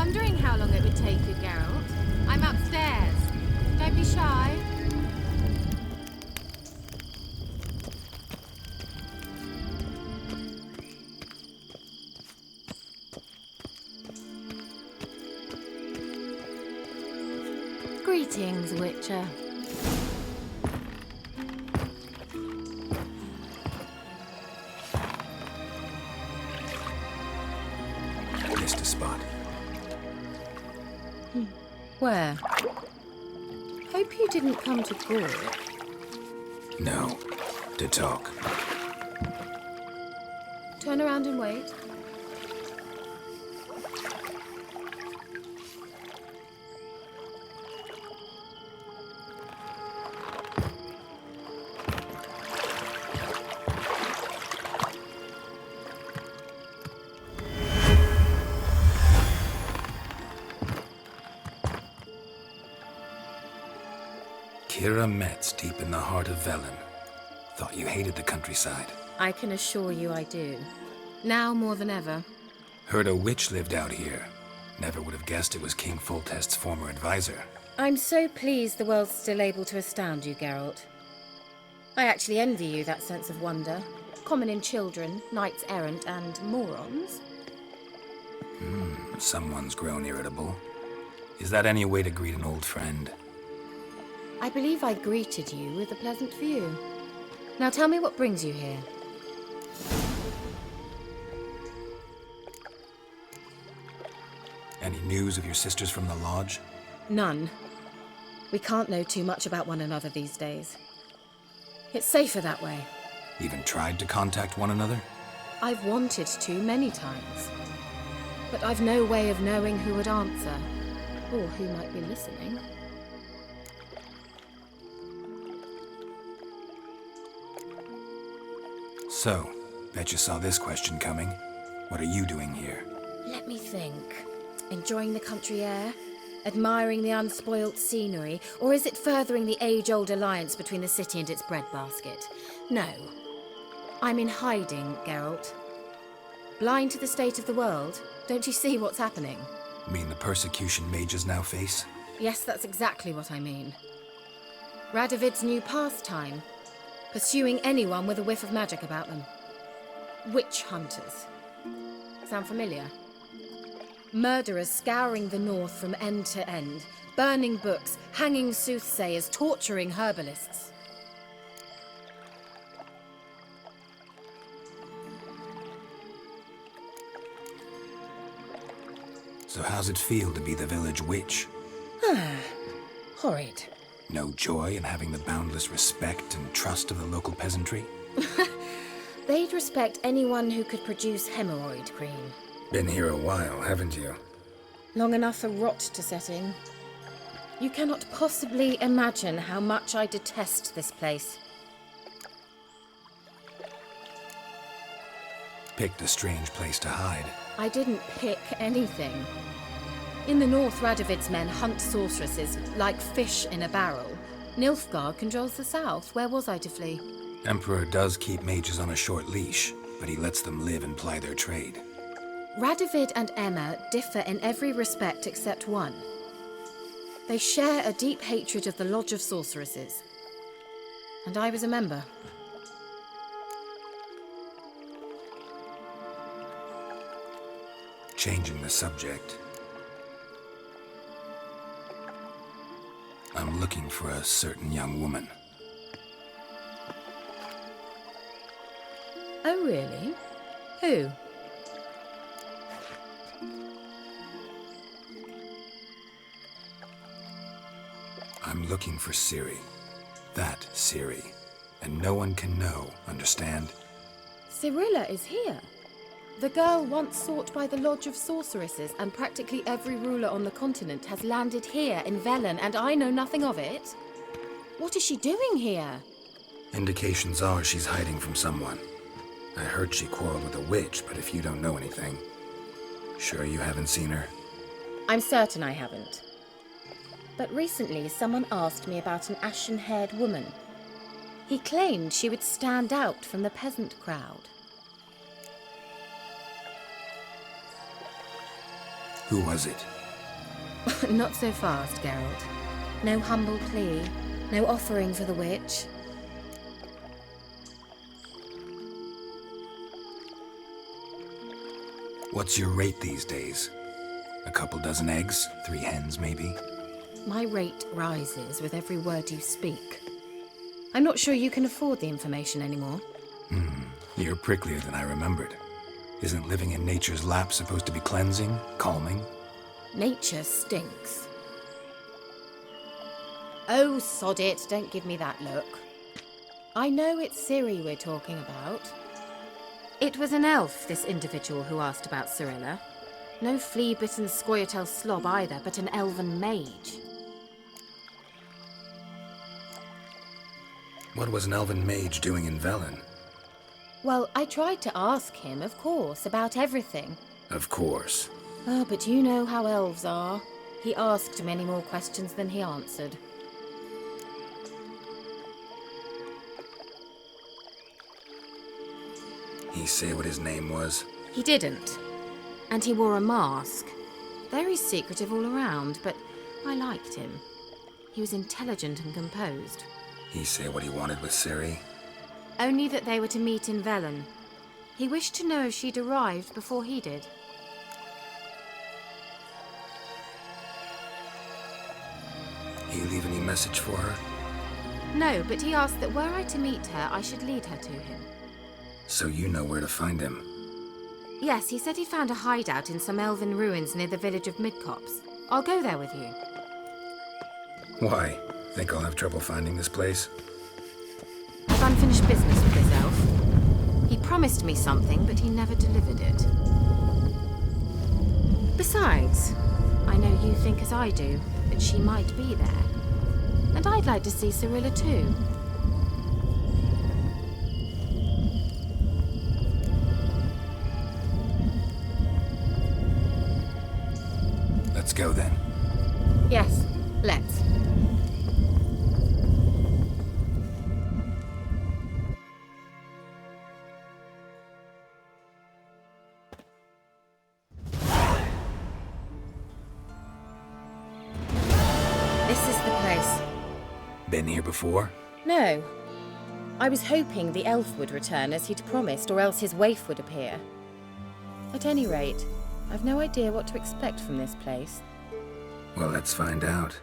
wondering how long it would take you, Geralt? I'm upstairs. Don't be shy. Greetings, Witcher. Missed a spot. Where? Hope you didn't come to Gore. No. To talk. Turn around and wait. Keira Metz deep in the heart of Velen. Thought you hated the countryside. I can assure you I do. Now more than ever. Heard a witch lived out here. Never would have guessed it was King Foltest's former advisor. I'm so pleased the world's still able to astound you, Geralt. I actually envy you that sense of wonder. Common in children, knights errant, and morons. Someone's grown irritable. Is that any way to greet an old friend? I believe I greeted you with a pleasant view. Now tell me what brings you here. Any news of your sisters from the lodge? None. We can't know too much about one another these days. It's safer that way. Even tried to contact one another? I've wanted to many times. But I've no way of knowing who would answer, or who might be listening. So, bet you saw this question coming. What are you doing here? Let me think. Enjoying the country air? Admiring the unspoilt scenery? Or is it furthering the age-old alliance between the city and its breadbasket? No. I'm in hiding, Geralt. Blind to the state of the world? Don't you see what's happening? Mean the persecution mages now face? Yes, that's exactly what I mean. Radovid's new pastime. Pursuing anyone with a whiff of magic about them. Witch hunters. Sound familiar? Murderers scouring the north from end to end, burning books, hanging soothsayers, torturing herbalists. So how's it feel to be the village witch? Horrid. No joy in having the boundless respect and trust of the local peasantry? They'd respect anyone who could produce hemorrhoid cream. Been here a while, haven't you? Long enough for rot to set in. You cannot possibly imagine how much I detest this place. Picked a strange place to hide. I didn't pick anything. In the north, Radovid's men hunt sorceresses like fish in a barrel. Nilfgaard controls the south. Where was I to flee? Emperor does keep mages on a short leash, but he lets them live and ply their trade. Radovid and Emma differ in every respect except one. They share a deep hatred of the Lodge of Sorceresses. And I was a member. Changing the subject. I'm looking for a certain young woman. Oh, really? Who? I'm looking for Ciri. That Ciri. And no one can know, understand? Cirilla is here. The girl once sought by the Lodge of Sorceresses, and practically every ruler on the continent has landed here in Velen, and I know nothing of it. What is she doing here? Indications are she's hiding from someone. I heard she quarreled with a witch, but if you don't know anything, sure you haven't seen her? I'm certain I haven't. But recently someone asked me about an ashen-haired woman. He claimed she would stand out from the peasant crowd. Who was it? Not so fast, Geralt. No humble plea, no offering for the witch. What's your rate these days? A couple dozen eggs? 3 hens, maybe? My rate rises with every word you speak. I'm not sure you can afford the information anymore. You're pricklier than I remembered. Isn't living in nature's lap supposed to be cleansing, calming? Nature stinks. Oh, sod it, don't give me that look. I know it's Ciri we're talking about. It was an elf, this individual who asked about Cirilla. No flea-bitten Scoia'tael slob either, but an elven mage. What was an elven mage doing in Velen? Well, I tried to ask him, of course, about everything. Of course. Oh, but you know how elves are. He asked many more questions than he answered. He say what his name was? He didn't. And he wore a mask. Very secretive all around, but I liked him. He was intelligent and composed. He say what he wanted with Ciri? Only that they were to meet in Velen. He wished to know if she'd arrived before he did. He leave any message for her? No, but he asked that were I to meet her, I should lead her to him. So you know where to find him? Yes, he said he found a hideout in some elven ruins near the village of Midcopse. I'll go there with you. Why? Think I'll have trouble finding this place? I've unfinished business with this elf. He promised me something, but he never delivered it. Besides, I know you think as I do, that she might be there. And I'd like to see Cirilla too. Let's go then. Yes, let's. This is the place. Been here before? No. I was hoping the elf would return as he'd promised, or else his waif would appear. At any rate, I've no idea what to expect from this place. Well, let's find out.